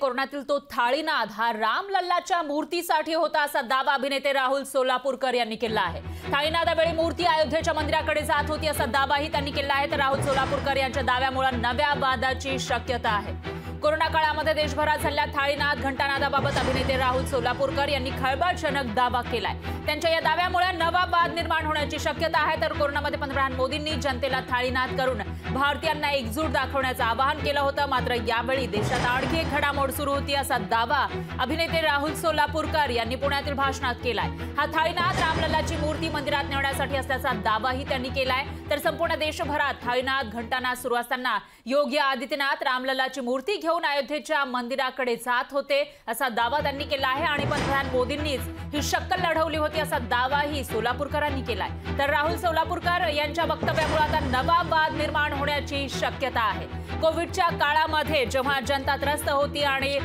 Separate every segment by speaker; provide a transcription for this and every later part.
Speaker 1: कोरोनातील तो थाळीनाद हा रामलल्लाच्या मूर्तीसाठी होता असा दावा अभिनेते राहुल सोलापूरकर यांनी केला आहे। थाळीनादावेळी मूर्ती अयोध्येच्या मंदिराकडे जात होती असा दावाही त्यांनी केला आहे। तर राहुल सोलापूरकर यांच्या दाव्यामुळे नव्या वादाची शक्यता आहे। कोरोना काळामध्ये देशभरात झालेल्या थाळीनाद घंटानादाबाबत अभिनेते राहुल सोलापूरकर यांनी खळबळजनक दावा केलाय। त्यांच्या या दाव्यामुळे नवा वाद निर्माण होण्याची शक्यता आहे। तर कोरोनामध्ये पंतप्रधान मोदींनी जनतेला थाळीनाद करून भारतीयांना एकजूट दाखवण्याचं आवाहन केलं होतं। मात्र यावेळी देशात आणखी एक घडामोड सुरू होती असा दावा अभिनेते राहुल सोलापूरकर यांनी पुण्यातील भाषणात केलाय। हा थाळीनाद रामलल्लाची मूर्ती मंदिरात नेण्यासाठी असल्याचा दावाही त्यांनी केलाय। तर संपूर्ण देशभरात थाळीनाद घंटानाद सुरू असताना योगी आदित्यनाथ रामलल्लाची मूर्ती घेऊन अयोध्येच्या मंदिराकडे जात होते असा दावा त्यांनी केला आहे आणि पंतप्रधान मोदींनीच ही शक्कल लढवली होती असा दावाही सोलापूरकरांनी केलाय। तर राहुल सोलापूरकर यांच्या वक्तव्यामुळे आता नवा वाद निर्माण होण्याची शक्यता आहे। कोविडच्या काळामध्ये जेव्हा जनता त्रस्त होती आणि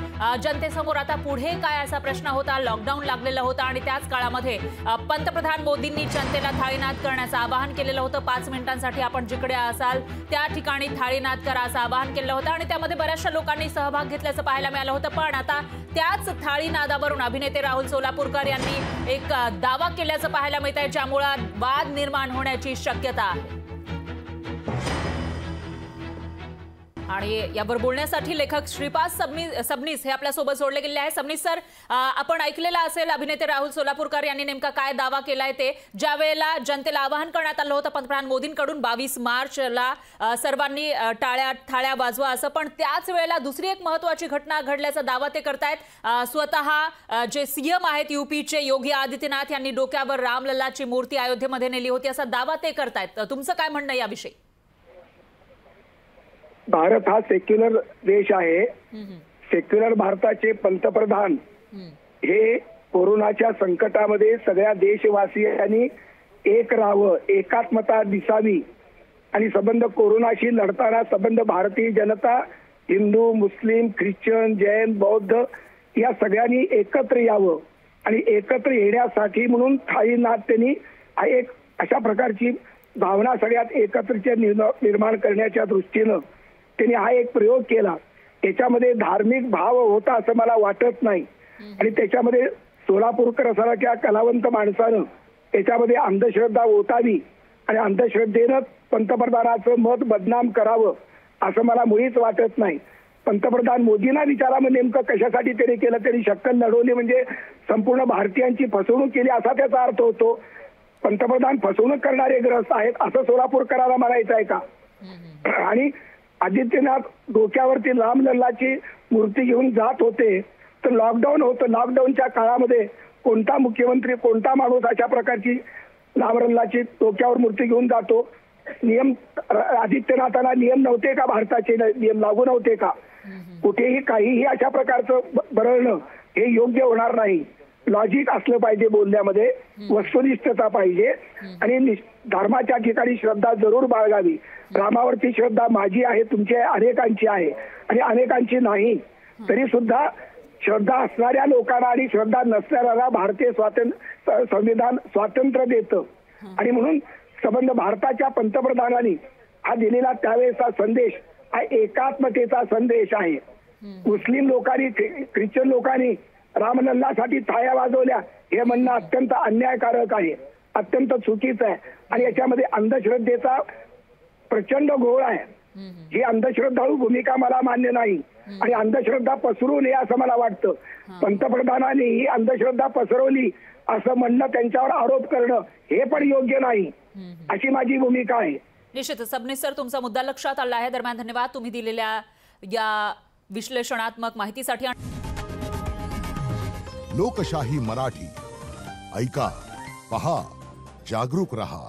Speaker 1: जनतेसमोर आता पुढे काय असा प्रश्न होता, लॉकडाऊन लागलेला होता आणि त्याच काळामध्ये पंतप्रधान मोदींनी जनतेला थाळीनाद करण्याचं आवाहन केलेलं होतं। 5 मिनिटांसाठी आपण जिकडे असाल त्या ठिकाणी थाळीनाद करा असं आवाहन केलं होतं आणि त्यामध्ये बऱ्याचशा लोकांनी सहभाग घेतल्याचं पाहायला मिळालं होतं। पण आता त्याच थाळीनादावरून अभिनेते राहुल सोलापूरकर यांनी एक दावा केल्याचं पाहायला मिळत आहे, ज्यामुळे वाद निर्माण होण्याची शक्यता आहे। आणि यावर बोलण्यासाठी लेखक श्रीपाद सबनीस हे आपल्या सोबत जोडले गेले आहे। सबनीस सर, आपण ऐकलेलं असेल अभिनेते राहुल सोलापूरकर यांनी नेमका काय दावा केलाय ते, ज्या वेळेला जनतेला आवाहन करण्यात आलं होतं पंतप्रधान मोदींकडून 22 मार्चला सर्वांनी थाळ्या वाजवा असं, पण त्याच वेळेला दुसरी एक महत्त्वाची घटना घडल्याचा दावा ते करतायत। स्वतः जे सीएम आहेत यूपीचे योगी आदित्यनाथ यांनी डोक्यावर रामलल्लाची मूर्ती अयोध्येमध्ये नेली होती असा दावा ते करतायत। तुमचं काय म्हणणं याविषयी?
Speaker 2: भारत हा सेक्युलर देश आहे। सेक्युलर भारताचे पंतप्रधान हे कोरोनाच्या संकटामध्ये सगळ्या देशवासियांनी एक राहावं, एकात्मता दिसावी आणि संबंध कोरोनाशी लढताना संबंध भारतीय जनता, हिंदू, मुस्लिम, ख्रिश्चन, जैन, बौद्ध या सगळ्यांनी एकत्र यावं आणि एकत्र येण्यासाठी म्हणून थाळीनाद त्यांनी एक अशा प्रकारची भावना सगळ्यात एकत्रचे निर्माण करण्याच्या दृष्टीनं त्यांनी हा एक प्रयोग केला। त्याच्यामध्ये धार्मिक भाव होता असं मला वाटत नाही आणि त्याच्यामध्ये सोलापूरकर सारख्या कलावंत माणसानं त्याच्यामध्ये अंधश्रद्धा ओतावी आणि अंधश्रद्धेनं पंतप्रधानाचं मत बदनाम करावं असं मला मुळीच वाटत नाही। पंतप्रधान मोदींना विचारा मग नेमकं कशासाठी त्यांनी केलं, त्यांनी शक्कल लढवली म्हणजे संपूर्ण भारतीयांची फसवणूक केली असा त्याचा अर्थ होतो। पंतप्रधान फसवणूक करणारे ग्रस्त आहेत असं सोलापूरकरांना म्हणायचं आहे का? आणि आदित्यनाथ डोक्यावरती रामलल्लाची मूर्ती घेऊन जात होते तर लॉकडाऊन होतं। लॉकडाऊनच्या काळामध्ये कोणता मुख्यमंत्री, कोणता माणूस अशा प्रकारची रामलल्लाची डोक्यावर मूर्ती घेऊन जातो? नियम आदित्यनाथांना नियम नव्हते का? भारताचे नियम लागू नव्हते का? कुठेही काहीही अशा प्रकारचं बरळणं हे योग्य होणार नाही। लॉजिक असलं पाहिजे बोलण्यामध्ये, वस्तुनिष्ठता पाहिजे आणि धर्माच्या ठिकाणी श्रद्धा जरूर बाळगावी। रामावरती श्रद्धा माझी आहे, तुमची आहे, अनेकांची आहे आणि अनेकांची नाही। तरी सुद्धा श्रद्धा असणाऱ्या लोकांना आणि श्रद्धा नसणाऱ्याला भारतीय संविधान स्वातंत्र्य देतं आणि म्हणून संबंध भारताच्या पंतप्रधानांनी हा दिलेला त्यावेळेचा संदेश हा एकात्मतेचा संदेश आहे। मुस्लिम लोकांनी, ख्रिश्चन लोकांनी रामलल्लासाठी थाळ्या वाजवल्या हे म्हणणं अत्यंत अन्यायकारक आहे, अत्यंत चुकीचं आहे आणि याच्यामध्ये अंधश्रद्धेचा प्रचंड घोळ आहे। ही अंधश्रद्धाळू भूमिका मला मान्य नाही आणि अंधश्रद्धा पसरू नये असं मला वाटतं। पंतप्रधानांनी ही अंधश्रद्धा पसरवली असं म्हणणं, त्यांच्यावर आरोप करणं हे पण योग्य नाही अशी माझी भूमिका आहे।
Speaker 1: निश्चितच सबनीस सर, तुमचा मुद्दा लक्षात आला आहे। दरम्यान धन्यवाद तुम्ही दिलेल्या या विश्लेषणात्मक माहितीसाठी।
Speaker 3: लोकशाही मराठी ऐका, पहा, जागरूक रहा।